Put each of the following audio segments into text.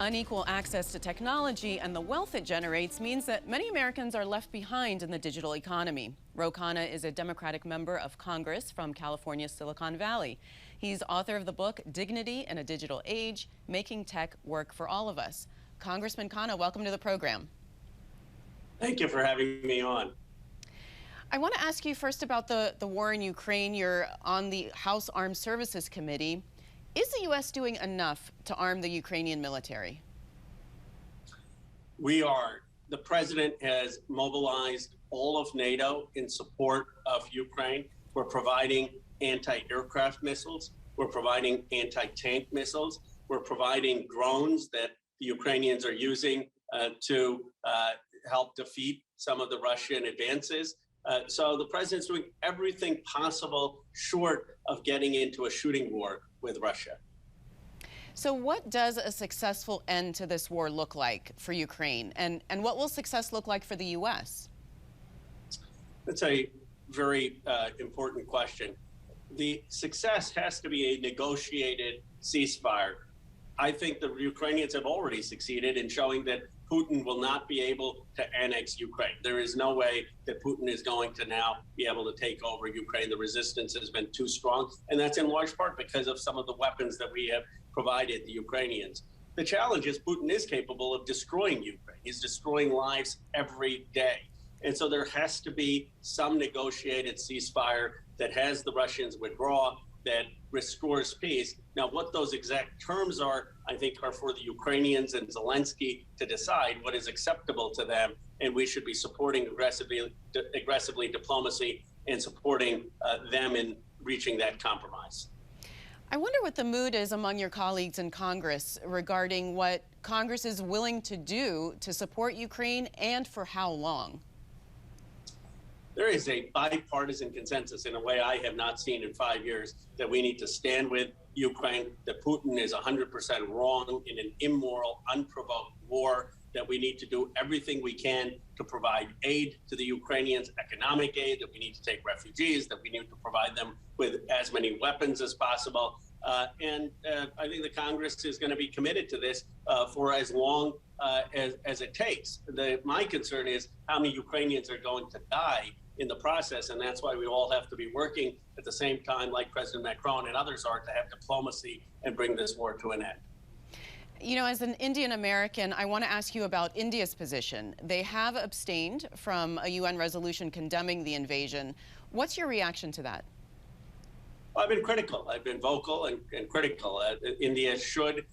Unequal access to technology and the wealth it generates means that many Americans are left behind in the digital economy. Ro Khanna is a Democratic member of Congress from California's Silicon Valley. He's author of the book Dignity in a Digital Age, Making Tech Work for All of Us. Congressman Khanna, welcome to the program. Thank you for having me on. I want to ask you first about the war in Ukraine. You're on the House Armed Services Committee. Is the U.S. doing enough to arm the Ukrainian military? We are. The president has mobilized all of NATO in support of Ukraine. We're providing anti-aircraft missiles. We're providing anti-tank missiles. We're providing drones that the Ukrainians are using to help defeat some of the Russian advances. So the president's doing everything possible short of getting into a shooting war with Russia. So what does a successful end to this war look like for Ukraine? And what will success look like for the U.S.? That's a very important question. The success has to be a negotiated ceasefire. I think the Ukrainians have already succeeded in showing that Putin will not be able to annex Ukraine. There is no way that Putin is going to now be able to take over Ukraine. The resistance has been too strong, and that's in large part because of some of the weapons that we have provided the Ukrainians. The challenge is Putin is capable of destroying Ukraine. He's destroying lives every day. And so there has to be some negotiated ceasefire that has the Russians withdraw, that restores peace. Now, what those exact terms are, I think, are for the Ukrainians and Zelensky to decide what is acceptable to them. And we should be supporting aggressively diplomacy and supporting them in reaching that compromise. I wonder what the mood is among your colleagues in Congress regarding what Congress is willing to do to support Ukraine and for how long. There is a bipartisan consensus in a way I have not seen in 5 years that we need to stand with Ukraine, that Putin is 100% wrong in an immoral, unprovoked war, that we need to do everything we can to provide aid to the Ukrainians, economic aid, that we need to take refugees, that we need to provide them with as many weapons as possible. And I think the Congress is going to be committed to this for as long as it takes. My concern is how many Ukrainians are going to die in the process, and that's why we all have to be working at the same time, like President Macron and others are, to have diplomacy and bring this war to an end. You know, as an Indian American, I want to ask you about India's position. They have abstained from a UN resolution condemning the invasion. What's your reaction to that? Well, I've been critical. I've been vocal and critical. India should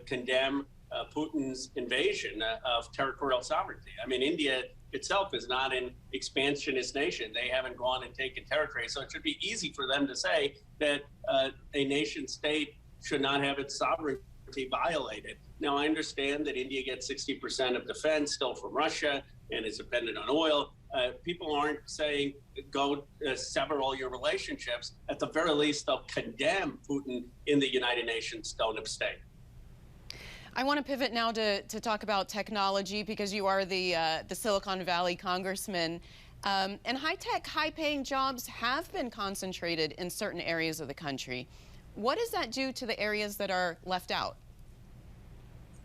condemn Putin's invasion of territorial sovereignty. I mean, India itself is not an expansionist nation. They haven't gone and taken territory. So it should be easy for them to say that a nation state should not have its sovereignty violated. Now, I understand that India gets 60% of defense still from Russia and is dependent on oil. People aren't saying go sever all your relationships. At the very least, they'll condemn Putin in the United Nations. Don't abstain. I want to pivot now to talk about technology, because you are the Silicon Valley congressman. And high-tech, high-paying jobs have been concentrated in certain areas of the country. What does that do to the areas that are left out?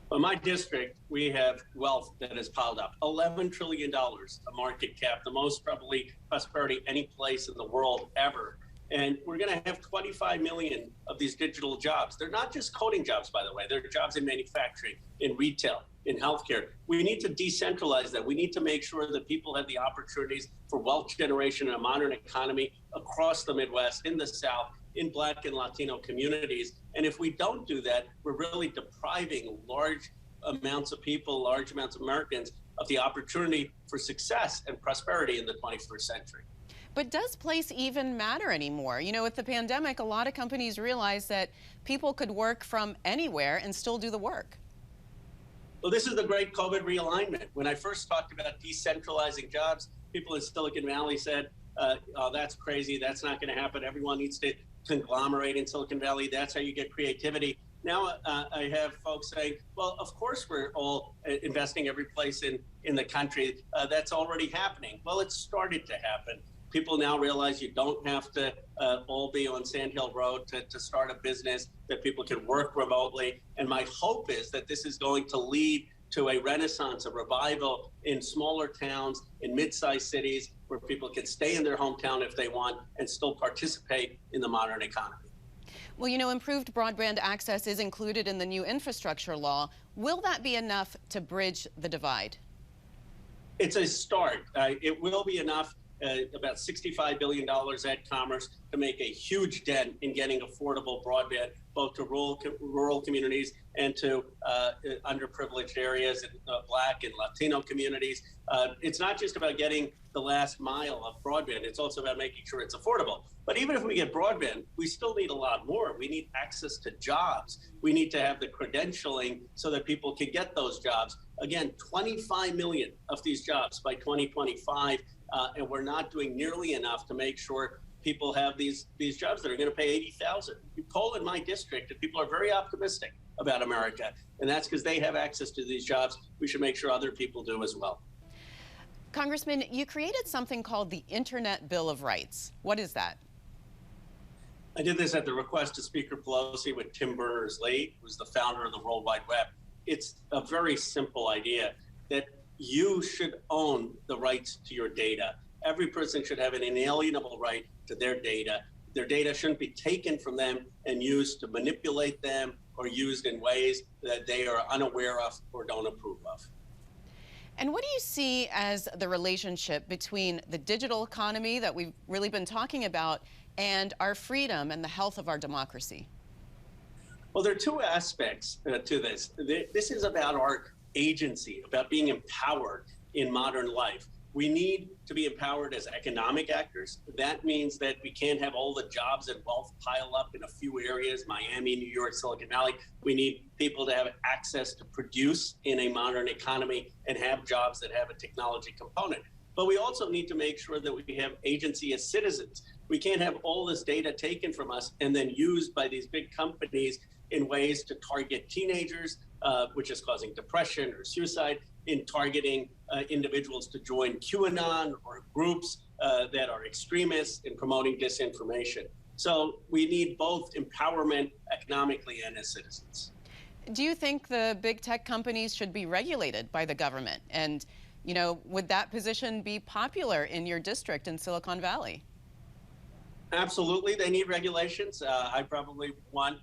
Well, in my district, we have wealth that has piled up. $11 trillion, a market cap, the most probably prosperity any place in the world ever. And we're going to have 25 million of these digital jobs. They're not just coding jobs, by the way. They're jobs in manufacturing, in retail, in healthcare. We need to decentralize that. We need to make sure that people have the opportunities for wealth generation in a modern economy across the Midwest, in the South, in Black and Latino communities. And if we don't do that, we're really depriving large amounts of people, large amounts of Americans, of the opportunity for success and prosperity in the 21st century. But does place even matter anymore? You know, with the pandemic, a lot of companies realized that people could work from anywhere and still do the work. Well, this is the great COVID realignment. When I first talked about decentralizing jobs, people in Silicon Valley said, oh, that's crazy. That's not going to happen. Everyone needs to conglomerate in Silicon Valley. That's how you get creativity. Now I have folks saying, well, of course we're all investing every place in the country. That's already happening. Well, it started to happen. People now realize you don't have to all be on Sand Hill Road to start a business, that people can work remotely. And my hope is that this is going to lead to a renaissance, a revival in smaller towns, in mid-sized cities, where people can stay in their hometown if they want and still participate in the modern economy. Well, you know, improved broadband access is included in the new infrastructure law. Will that be enough to bridge the divide? It's a start. It will be enough, about $65 billion at Commerce, to make a huge dent in getting affordable broadband, both to rural communities and to underprivileged areas and Black and Latino communities. It's not just about getting the last mile of broadband. It's also about making sure it's affordable. But even if we get broadband, we still need a lot more. We need access to jobs. We need to have the credentialing so that people can get those jobs. Again, 25 million of these jobs by 2025, and we're not doing nearly enough to make sure people have these jobs that are going to pay $80,000. You poll in my district, and people are very optimistic about America, and that's because they have access to these jobs. We should make sure other people do as well. Congressman, you created something called the Internet Bill of Rights. What is that? I did this at the request of Speaker Pelosi with Tim Berners-Lee, who's the founder of the World Wide Web. It's a very simple idea that you should own the rights to your data. Every person should have an inalienable right to their data. Their data shouldn't be taken from them and used to manipulate them or used in ways that they are unaware of or don't approve of. And what do you see as the relationship between the digital economy that we've really been talking about and our freedom and the health of our democracy? Well, there are two aspects to this. This is about our agency, about being empowered in modern life. We need to be empowered as economic actors. That means that we can't have all the jobs and wealth pile up in a few areas, Miami, New York, Silicon Valley. We need people to have access to produce in a modern economy and have jobs that have a technology component. But we also need to make sure that we have agency as citizens. We can't have all this data taken from us and then used by these big companies in ways to target teenagers, which is causing depression or suicide, in targeting individuals to join QAnon or groups that are extremists in promoting disinformation. So we need both empowerment economically and as citizens. Do you think the big tech companies should be regulated by the government? And, you know, would that position be popular in your district in Silicon Valley? Absolutely, they need regulations. I probably want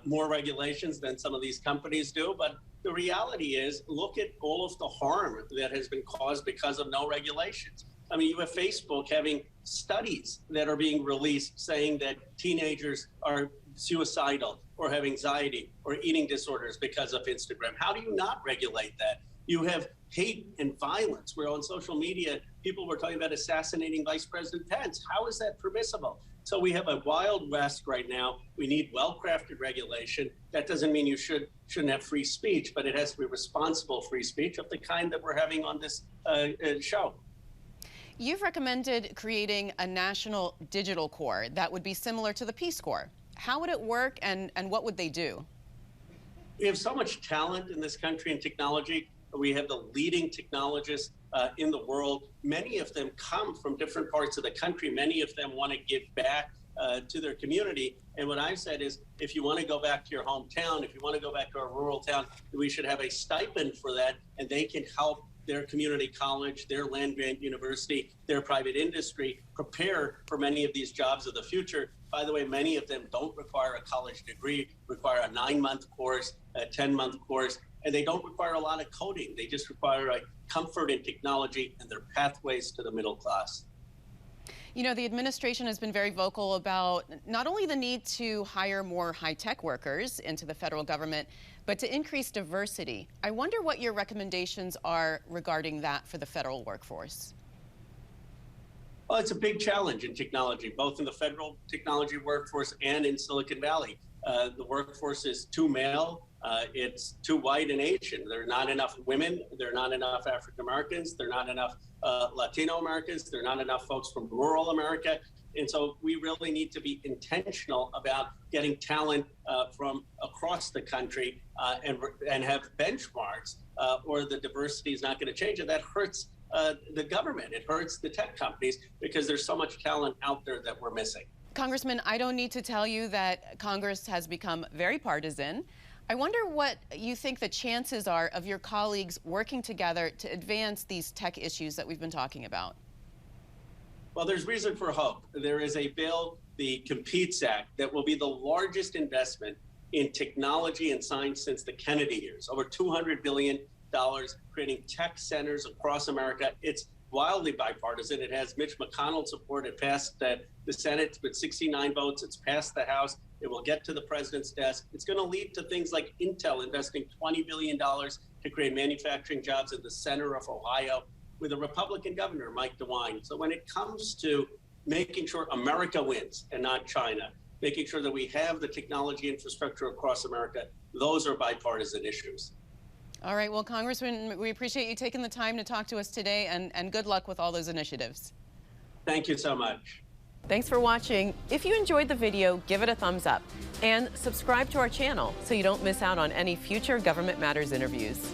more regulations than some of these companies do, but the reality is, look at all of the harm that has been caused because of no regulations. I mean, you have Facebook having studies that are being released saying that teenagers are suicidal or have anxiety or eating disorders because of Instagram. How do you not regulate that? You have hate and violence, where on social media, people were talking about assassinating Vice President Pence. How is that permissible? So we have a wild west right now. We need well-crafted regulation. That doesn't mean you shouldn't have free speech, but it has to be responsible free speech of the kind that we're having on this show. You've recommended creating a national digital corps that would be similar to the Peace Corps. How would it work, and what would they do? We have so much talent in this country in technology. We have the leading technologists in the world. Many of them come from different parts of the country. Many of them want to give back to their community. And what I've said is, if you want to go back to your hometown, if you want to go back to a rural town, we should have a stipend for that, and they can help their community college, their land-grant university, their private industry prepare for many of these jobs of the future. By the way, many of them don't require a college degree, require a 9-month course, a 10-month course, and they don't require a lot of coding. They just require a comfort in technology and their pathways to the middle class. You know, the administration has been very vocal about not only the need to hire more high-tech workers into the federal government, but to increase diversity. I wonder what your recommendations are regarding that for the federal workforce. Well, it's a big challenge in technology, both in the federal technology workforce and in Silicon Valley. The workforce is too male. It's too white and Asian. There are not enough women. There are not enough African Americans. There are not enough Latino Americans. There are not enough folks from rural America. And so we really need to be intentional about getting talent from across the country and have benchmarks, or the diversity is not going to change. And that hurts the government. It hurts the tech companies because there's so much talent out there that we're missing. Congressman, I don't need to tell you that Congress has become very partisan. I wonder what you think the chances are of your colleagues working together to advance these tech issues that we've been talking about. Well, there's reason for hope. There is a bill, the Competes Act, that will be the largest investment in technology and science since the Kennedy years. Over $200 billion, creating tech centers across America. It's wildly bipartisan. It has Mitch McConnell's support. It passed the Senate with 69 votes. It's passed the House. It will get to the president's desk. It's going to lead to things like Intel investing $20 billion to create manufacturing jobs in the center of Ohio with a Republican governor, Mike DeWine. So when it comes to making sure America wins and not China, making sure that we have the technology infrastructure across America, those are bipartisan issues. All right. Well, Congressman, we appreciate you taking the time to talk to us today, and good luck with all those initiatives. Thank you so much. Thanks for watching. If you enjoyed the video, give it a thumbs up and subscribe to our channel so you don't miss out on any future Government Matters interviews.